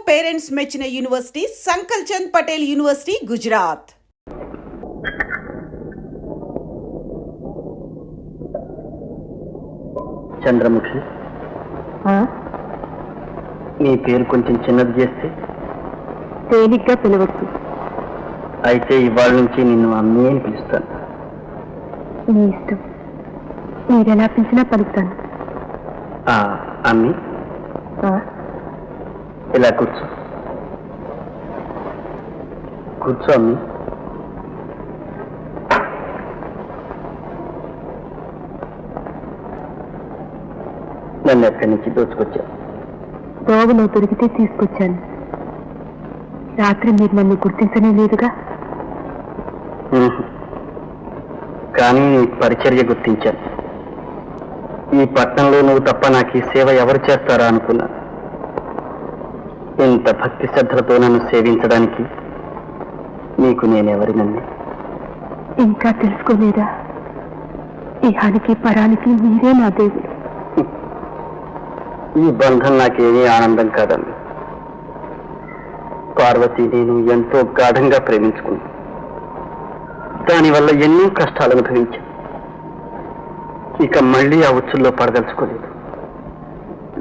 Parents మెచ్చిన university సంకల్ Chand Patel university, Gujarat. Chandramukhi, నీ పేరు కొంచెం చిన్నది చేస్తే తేలిగ్గా పిలవచ్చు. అయితే ఇవాళ నుంచి నిన్ను అమ్మే అని పిలుస్తాను. నీ ఇష్టం, మీరెలా పిలిచినా పలుకుతాను. అమ్మి, ఇలా కూర్చో. కూర్చో అమ్మి. నన్ను ఎక్కడి నుంచి దోచుకొచ్చావు? దోవలో దొరికితే తీసుకొచ్చాను. రాత్రి మీరు నన్ను గుర్తించనే లేదుగా. కానీ నీ పరిచర్య గుర్తించాను. ఈ పట్టణంలో నువ్వు తప్ప నాకు ఈ సేవ ఎవరు చేస్తారా అనుకున్నా. ఇంత భక్తి శ్రద్ధలతో నన్ను సేవించడానికి నీకు నేనెవరినన్ను ఇంకా తెలుసుకోలేదా? ఇహానికి పరానికి మీరే నా దేవుడు. ఈ బంధం నాకేమీ ఆనందం కాదండి. పార్వతి నేను ఎంతో గాఢంగా ప్రేమించుకున్నాను. దానివల్ల ఎన్నో కష్టాలు అనుభవించాను. ఇక మళ్ళీ ఆ ఉచ్చుల్లో పడదలుచుకోలేదు.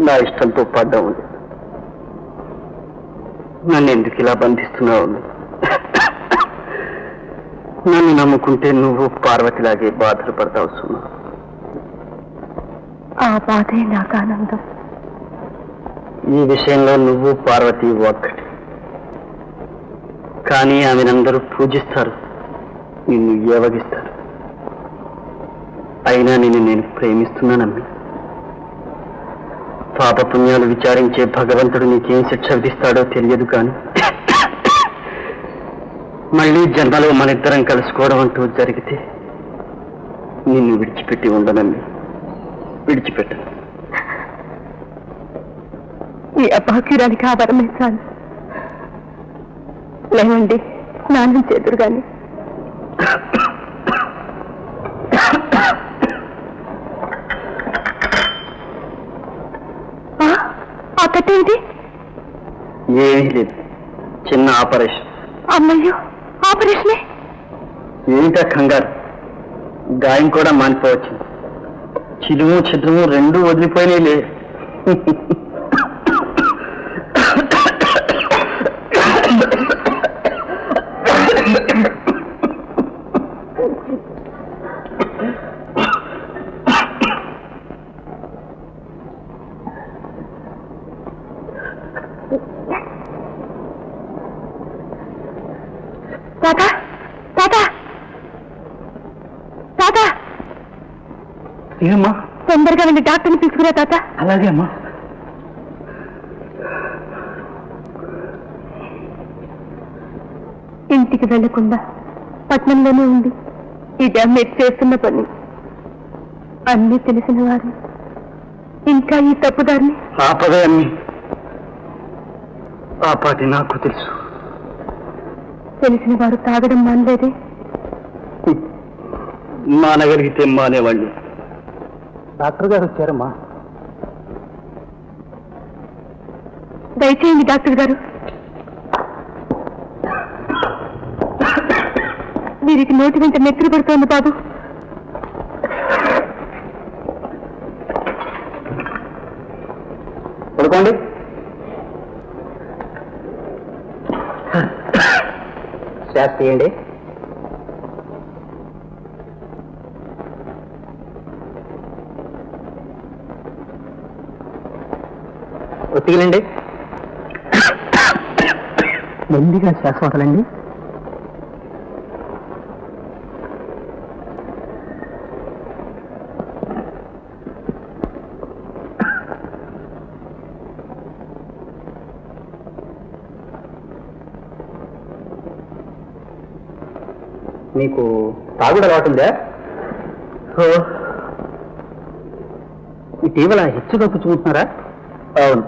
నా ఇష్టంతో పడ్డం ఉంది. నన్ను ఎందుకు ఇలా బంధిస్తున్నావు? నన్ను నమ్ముకుంటే నువ్వు పార్వతిలాగే బాధలు పడతావు సుమా. ఆ బాధే నాకు ఆనందం. ఈ విషయంలో నువ్వు పార్వతి ఒక్కటి. కానీ ఆమెనందరూ పూజిస్తారు, నిన్ను ఏవగిస్తారు. అయినా నేను ప్రేమిస్తున్నానమ్మి. పాపపుణ్యాలు విచారించే భగవంతుడు నీకేం శిక్ష విధిస్తాడో తెలియదు. కానీ మళ్ళీ జన్మలో మనిద్దరం కలుసుకోవడం అంటూ జరిగితే నిన్ను విడిచిపెట్టి ఉండనమ్మి. విడిచిపెట్టను. ఈ అభాగ్యురానికి ఆ వరమే చాలు. లేవండి, స్నానం చేదురు గాని. ఆ కట్టేంటి? ఏమీ లేదు, చిన్న ఆపరేషన్. అమ్మయ్యో, ఆపరేషనే? ఏమిటా కంగారు? గాయం కూడా మానిపోవచ్చు. చిలుము చిత్రము రెండూ వదిలిపోయినాయిలే. తాత, తాత, తాత, ఏమమ్మా? తొందరగా వెళ్ళి డాక్టర్ని తీసుకురా తాత. అలాగే అమ్మా. ఇంటికి వెళ్లకుండా పట్నంలోనే ఉంది. ఇదే మీరు చేస్తున్న పని. అన్నీ తెలిసిన వారు ఇంకా ఈ తప్పుదారిని ఆపదే అమ్మి. ఆ పాటి నాకు తెలుసు. తెలిసిన వారు తాగడం మానలేదే. మానగలిగితే మానేవాళ్ళు. డాక్టర్ గారు వచ్చారమ్మా. దయచేయండి డాక్టర్ గారు. వీరికి నోటి వెంట నెత్తురు పడుతోంది బాబు. పడుకోండి. శ్వాస తీయండి. ఒత్తిగిలండి. మెల్లిగా శ్వాస వదలండి. మీకు తాగుడు అలవాటుందా? ఇటీవల హెచ్చుగా పుచ్చుకుంటున్నారా? అవును.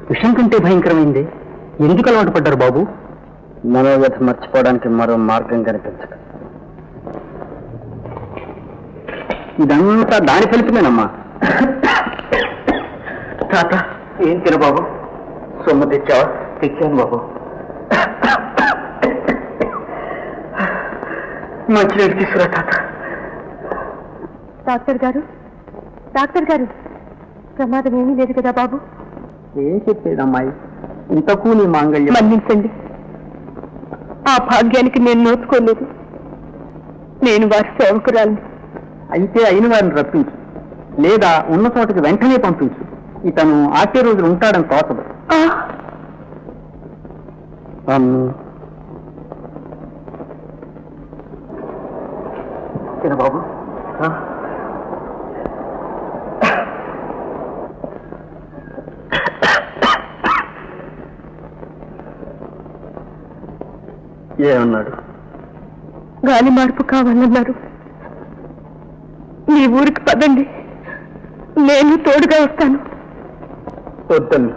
విషం కంటే భయంకరమైంది. ఎందుకు అలవాటు పడ్డారు బాబు? మనోవ్యత మర్చిపోవడానికి మరో మార్గం కనిపించదు. ఇదంతా దాని ఫలితమేనమ్మా. తాత, ఏం తినబాబు? సొమ్ము తెచ్చావా? తెచ్చాను బాబు. మంచినీళ్ళు తీసుకురా తాత. డాక్టర్ గారు ప్రమాదం ఏమీ లేదు కదా బాబు? ఏం చెప్పేదమ్మాయి, ఇంతకు నీ మాంగళ్యం. మన్నించండి, ఆ భాగ్యానికి నేను నోచుకోలేదు. నేను వారి సేవకురాలిని. అయితే అయిన వారిని రప్పించు, లేదా ఉన్న చోటకి వెంటనే పంపించు. ఇతను ఆకే రోజులు ఉంటాడని తోచదు. బాబు, ఏమన్నాడు? గాలి మార్పు కావాలన్నారు. మీ ఊరికి పదండి, నేను తోడుగా వస్తాను. వద్దని,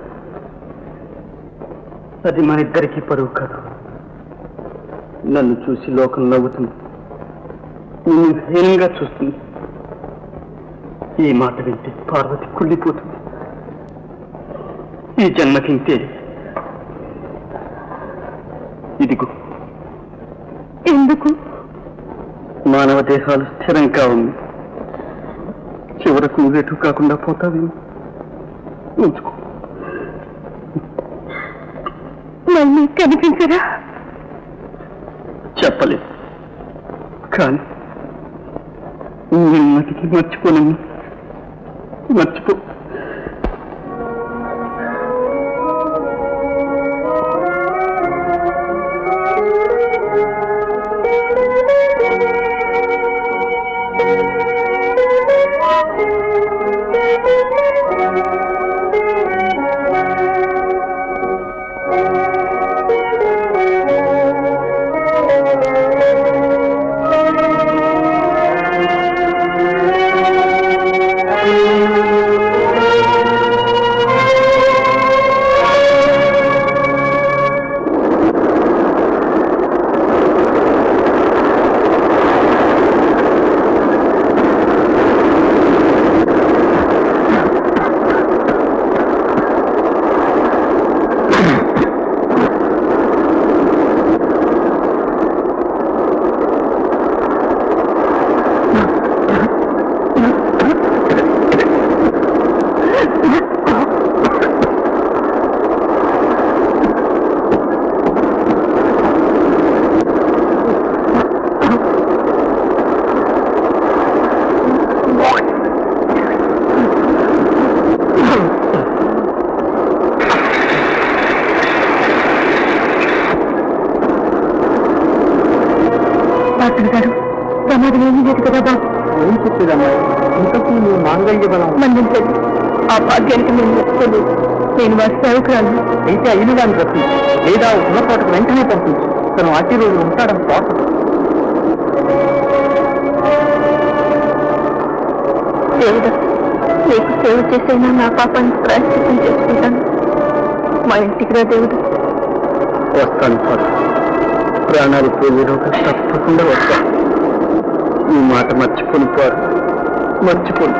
అది మన ఇద్దరికీ పరువు కాదు. నన్ను చూసి లోకం నవ్వుతుంది, నిన్ను హీనంగా చూస్తుంది. ఈ మాట వింటే పార్వతి కుళ్ళిపోతుంది. ఈ జన్మకింతే. ఇదిగో. ఎందుకు? మానవ దేహాలు స్థిరంగా ఉంది, చివరకు నువ్వేటు కాకుండా పోతావేమో. ఉంచుకో. మళ్ళీ కనిపించరా? చెప్పలేదు, కానీ నేను మతికి మర్చిపోనమ్మా. మర్చిపో. డాక్టర్ గారు, ప్రమాదం ఏమీ లేదు కదా బాబు? ఏం చెప్పేదమ్మా, ఇంతకు నువ్వు మాంగళ్య బలం. మన్నించండి, ఆ భాగ్యానికి నేను నోచుకోలేదు. నేను వారి సేవకురాలిని. అయితే అయిన దాన్ని రప్పించు, లేదా ఉన్న చోటకు వెంటనే పంపించు. తను అతి రోజులు ఉంటాడని తోచదు. దేవుడు, నీకు సేవ చేసైనా నా పాపాన్ని ప్రాయశ్చిత్తం చేసుకుంటాను. మా ఇంటికి రా దేవుడు. వస్తాను సార్, ప్రాణాలు పోయేలోగా తప్పకుండా వస్తాను. ఈ మాట మర్చిపోను పారు, మర్చిపోను.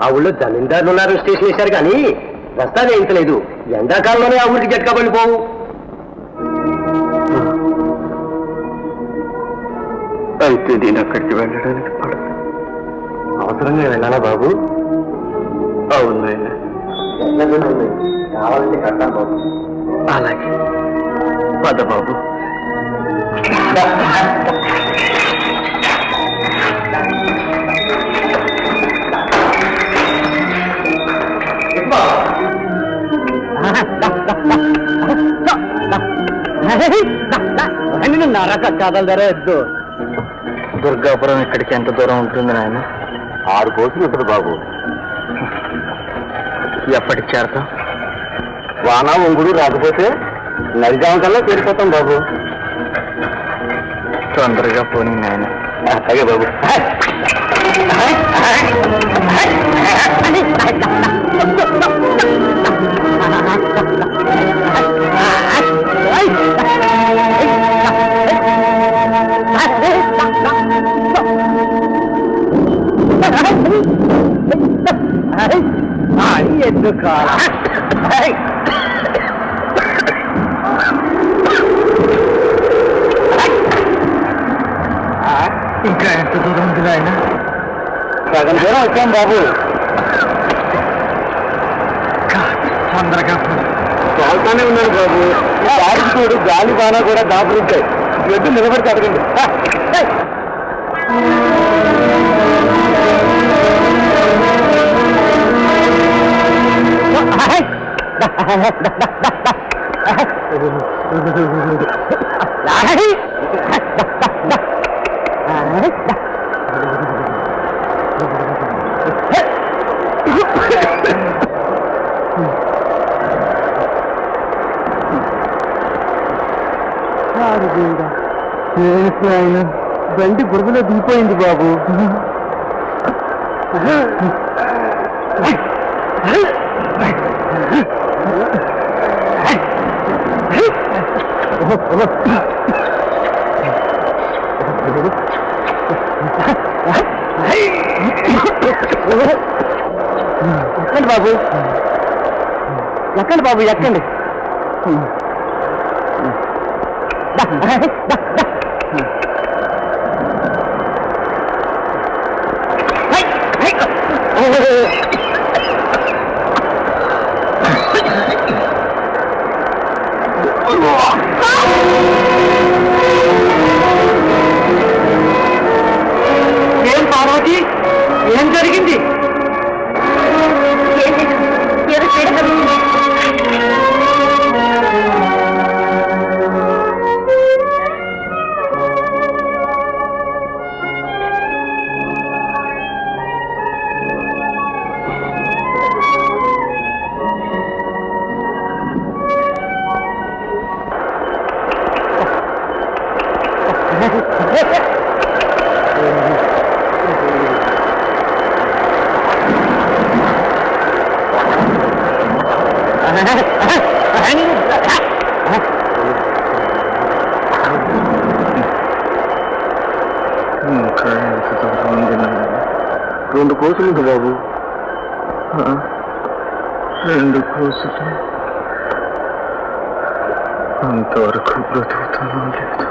ఆ ఊళ్ళో జమీందారులు ఉన్నారు, స్టేషన్ వేశారు కానీ రస్తా వేయించలేదు. ఎండాకాలంలోనే ఆ ఊరికి జట్కా పడిపోవు. అయితే నేను అక్కడికి వెళ్ళడానికి పడదు. అవసరంగా వెళ్ళాలా బాబు? అవును నాయన. కావాలంటే కట్టాలి బాబు. అలాగే పద బాబు. నరక కదలదరే ఎద్దు. దుర్గాపురం ఇక్కడికి ఎంత దూరం ఉంటుంది నాయన? 6 కోసులు ఉంటుంది బాబు. ఎప్పటికి చేరతాం? వాన ఒంగుడు రాకపోతే నడిజాం కల్లా చేరిపోతాం బాబు. తొందరగా పోనీ నాయన. అలాగే బాబు. ఎందుకు ఇంకా ఎంత దూరం ఉంది ఆయన? సగం దూరం వచ్చాం బాబు. తొందరగా తోలుతానే ఉన్నాను బాబు. దారికి చూడు, గాలి బాగా కూడా దాపురుంటాయి. ఎద్దు నిలబడి కదకండి. బండి బురదలో దిగిపోయింది బాబు. ఎక్కండి బాబు, ఎక్కండి బాబు, ఎక్కండి. ఏం పార్వతి, ఏం జరిగింది? ఇంకా ఎంత దూరం ఉంది నాయన? 2 కోసులు ఉంది బాబు. 2 కోసులు. అంతవరకు బ్రతుకుతానో లేదు.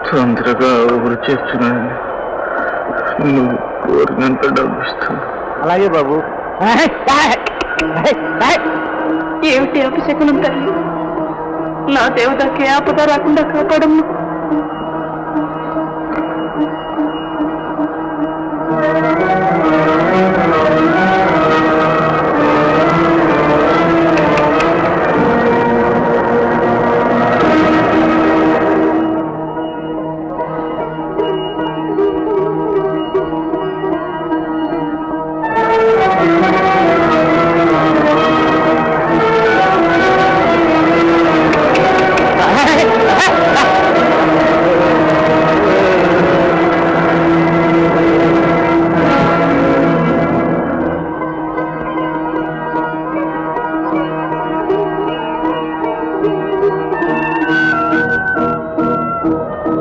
తొందరగా ఊరు చేస్తున్నాను. నువ్వు కోరినంత డబ్బు ఇస్తాను. అలాగే బాబు. ఏమిటి అభిషేకం తల్లి? నా దేవతకి ఆపద రాకుండా కాపాడము.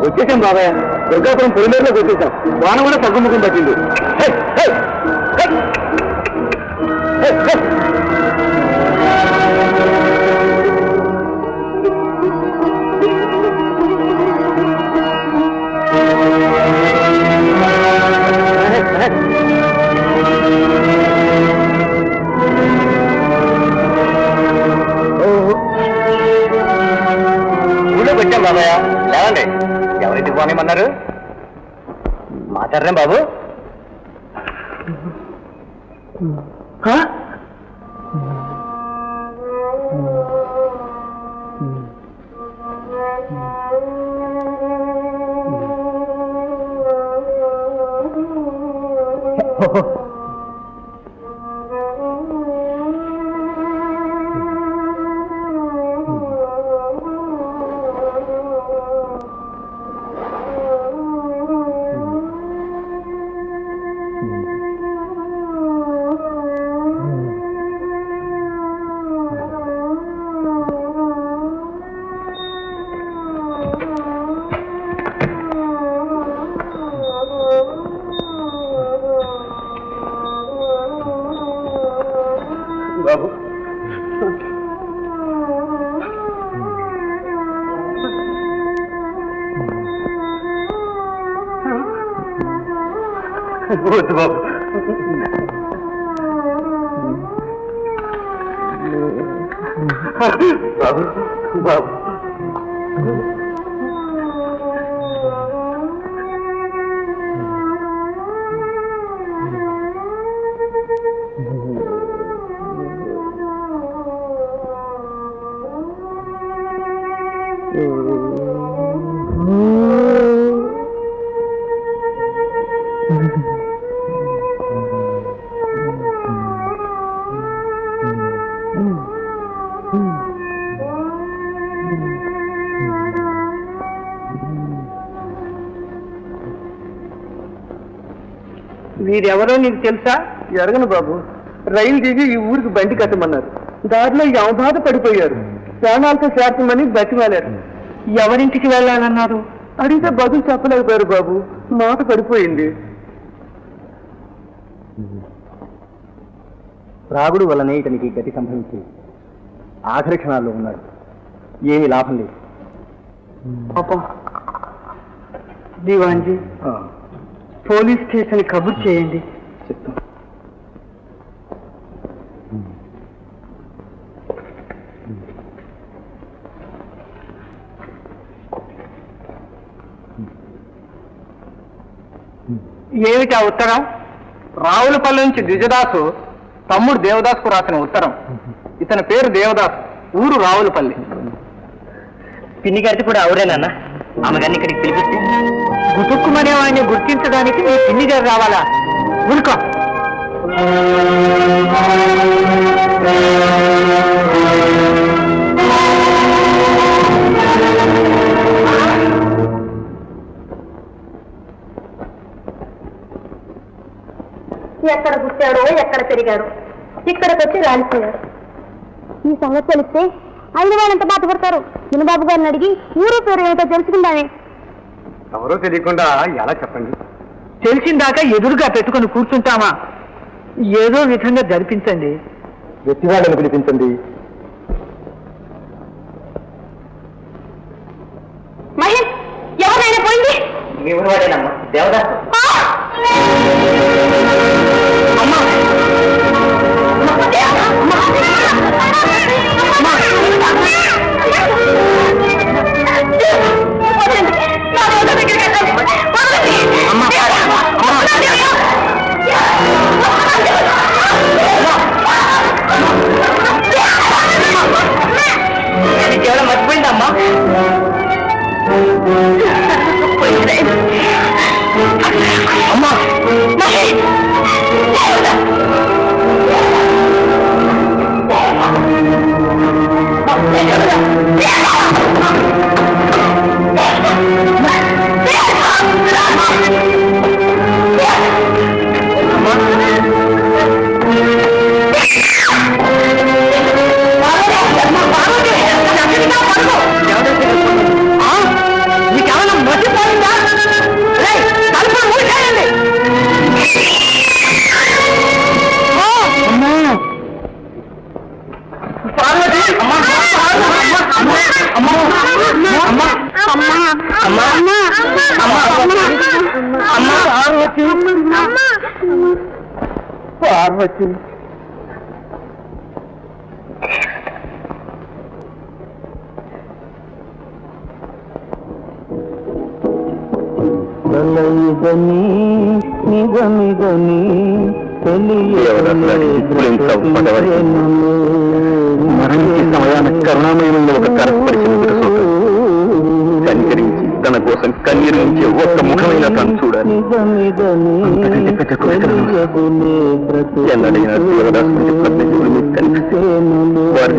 వచ్చేసాం బాబాయ్. దుర్గాపురం పొలిమేరలోకి వచ్చేసాం. వాన కూడా తగ్గుముఖం పట్టింది. హే, హే, హే. హే, హే. ఊళ్ళోకి వచ్చాం బాబాయ్. లేవండి, ఎవరింటికి పోనేమన్నారు? మాట్లాడరేం బాబు? బాబు వద్దు బాబు. బాబు బాబు వీరెవరో నీకు తెలుసా? ఎరగను బాబు. రైలు దిగి ఈ ఊరికి బండి కట్టమన్నారు. దారిలో యమబాధ పడిపోయారు. ప్రాణాలతో చేర్చమని బతిమాలారు. ఎవరింటికి వెళ్ళాలన్నారు? అడిగితే బదులు చెప్పలేకపోయారు బాబు. మాట పడిపోయింది. రాగుడు వల్లనే ఇతనికి గతి సంభవించింది. ఆఖరి క్షణాల్లో ఉన్నాడు. ఏమీ లాభం లేదు. పాపం దివాన్జీ, పోలీస్ స్టేషన్ కబుర్ చేయండి. చెప్తాం. ఏమిటి ఆ ఉత్తరం? రావులపల్లి నుంచి ద్విజదాసు తమ్ముడు దేవదాసుకు రాసిన ఉత్తరం. ఇతని పేరు దేవదాసు, ఊరు రావులపల్లి. పిన్ని గారిది కూడా అవురేనన్నా? ఆమె గారిని ఇక్కడికి పిలిపిస్తే గుతుక్కుమనే వాడిని గుర్తించడానికి మీ పిన్ని గారు రావాలా? ఊరుకో. ఎక్కడ పుట్టాడో ఎక్కడ పెరిగాడో ఇక్కడికి వచ్చి రాలిపోయాడు. ఈ సంగతి తెలిస్తే అయిన వాళ్ళు ఎంత బాధపడతారు. చిన్నబాబు గారిని అడిగి ఊరు పేరు ఏమిటో తెలుసుకుందామే. ఎవరో తెలియకుండా ఎలా చెప్పండి? తెలిసిందాకా ఎదురుగా పెట్టుకుని కూర్చుంటామా? ఏదో విధంగా జరిపించండి. వ్యక్తివాళ్ళని పిలిపించండి. మహేష్, ఎవరైనా పోయింది? ఎవరు వాడేనమ్మా? దేవదాసు. కేవలం మర్చిపోయిందమ్మా. అమ్మా పార్వతి నిజమిదని మరణించే సమయాన కరుణామయంలో ఒక కరస్పరిచిన కనికరించి తన కోసం కన్నీరు నుంచి ఒక్క ముఖమైన తను చూడాలి. ఎన్నడైనా దేవదాసు కనిపిస్తే వారి